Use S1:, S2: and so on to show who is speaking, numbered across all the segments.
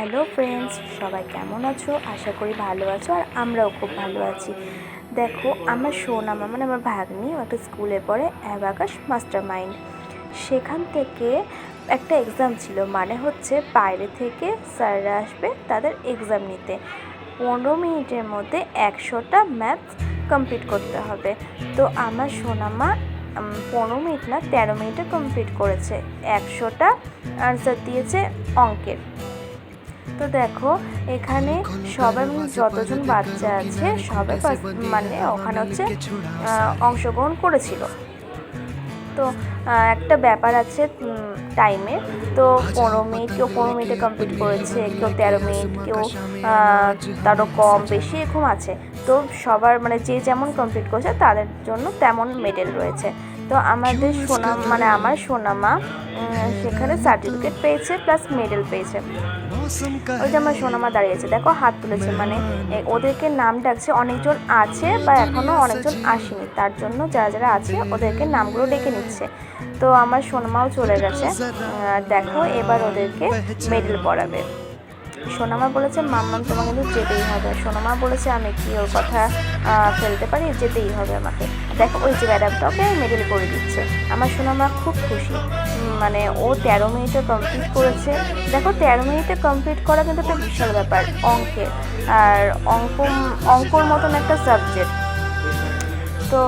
S1: Hello friends, সবাই কেমন আছো? আশা করি ভালো আছো আর আমরাও খুব ভালো আছি। দেখো, আমার সোনামা মানে আমার ভাগ্নি একটা স্কুলে পড়ে, অ্যাবাকাস মাস্টার মাইন্ড। সেখান থেকে একটা এক্সাম ছিল, মানে হচ্ছে বাইরে থেকে স্যাররা আসবে তাদের এক্সাম নিতে। 15 মিনিটের মধ্যে 100টা ম্যাথস কমপ্লিট করতে হবে। তো আমার সোনামা 15 মিনিট না 13 মিনিটে কমপ্লিট করেছে। 100টা আনসার দিয়েছে অঙ্কের। তো দেখো, এখানে সবাই যতজন বাচ্চা আছে সবাই মানে ওখানে হচ্ছে অংশগ্রহণ করেছিল। তো একটা ব্যাপার আছে টাইমের। তো 15 মিনিট, কেউ 15 মিনিটে কমপ্লিট করেছে, কেউ 13 মিনিট, কেউ তারও কম বেশি এরকম আছে। তো সবার মানে যে যেমন কমপ্লিট করেছে তাদের জন্য তেমন মেডেল রয়েছে। তো আমাদের আমার সোনামা সেখানে সার্টিফিকেট পেয়েছে প্লাস মেডেল পেয়েছে। ওই যে আমার সোনামা দাঁড়িয়েছে, দেখো হাত তুলেছে, মানে ওদেরকে নাম ডাকছে। অনেকজন আছে বা এখনও অনেকজন আসেনি, তার জন্য যারা যারা আছে ওদেরকে নামগুলো ডেকে নিচ্ছে। তো আমার সোনামাও চলে গেছে। দেখো, এবার ওদেরকে মেডেল পরাবে। সোনামা বলেছে, মাম্মাম তোমাকে কিন্তু যেতেই হবে। সোনামা বলেছে, আমি কি ওর কথা ফেলতে পারি? যেতেই হবে আমাকে। দেখো, ওই যে ম্যাডামটা ওকে মেডেল করে দিচ্ছে। আমার সোনামা খুব খুশি, মানে ও 13 মিনিটে কমপ্লিট করেছে। দেখো, 13 মিনিটে কমপ্লিট করা কিন্তু একটা বিশাল ব্যাপার অঙ্কের, আর অঙ্কর মতন একটা সাবজেক্ট। তো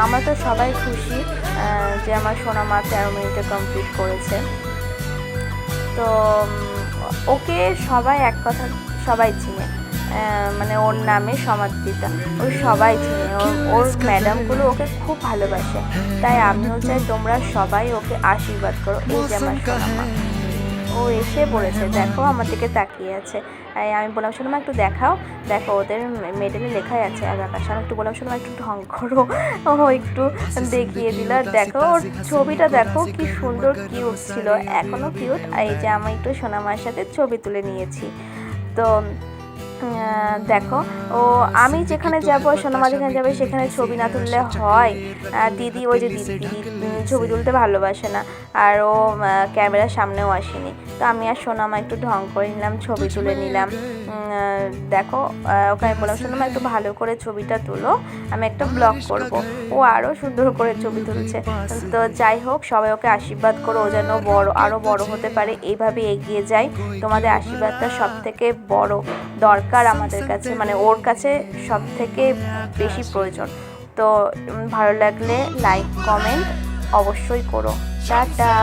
S1: আমরা তো সবাই খুশি যে আমার সোনামা 13 মিনিটে কমপ্লিট করেছে। তো ওকে সবাই এক কথা সবাই চিনে, মানে ওর নামে সমাদৃতা, ওর সবাই চিনে। ওর ম্যাডামগুলো ওকে খুব ভালোবাসে। তাই আমিও চাই তোমরা সবাই ওকে আশীর্বাদ করো। এই যে আমার সোনামা, ও এসে পড়েছে, দেখো আমার দিকে তাকিয়ে আছে। আমি বললাম, সোনামা একটু দেখাও। দেখো, ওদের মেডেলে লেখাই আছে অ্যাবাকাস। আমি একটু বললাম, সোনামা একটু ঢং করো। ও একটু দেখিয়ে দিল। আর দেখো, ওর ছবিটা দেখো কি সুন্দর কিউট ছিল, এখনও কিউট। এই যে আমি একটু সোনামার সাথে ছবি তুলে নিয়েছি। তো দেখো, আমি যেখানে যাবো, সোনামা যেখানে যাবে সেখানে ছবি না তুললে হয়? দিদি, ওই যে দিদি ছবি তুলতে ভালোবাসে না, আর ও ক্যামেরার সামনেও আসেনি। তো আমি আর সোনামা একটু ঢং করে নিলাম, ছবি তুলে নিলাম। দেখো, ওকে আমি বললাম, সোনামা একটু ভালো করে ছবিটা তুলো, আমি একটা ব্লগ করব। ও আরও সুন্দর করে ছবি তুলছে। তো যাই হোক, সবাই ওকে আশীর্বাদ করো, ও যেন আরও বড় হতে পারে, এইভাবে এগিয়ে যায়। তোমাদের আশীর্বাদটা সব থেকে বড় দরকার আমাদের কাছে, মানে ওর কাছে সব থেকে বেশি প্রয়োজন। তো ভালো লাগলে লাইক কমেন্ট অবশ্যই করো। টাটা।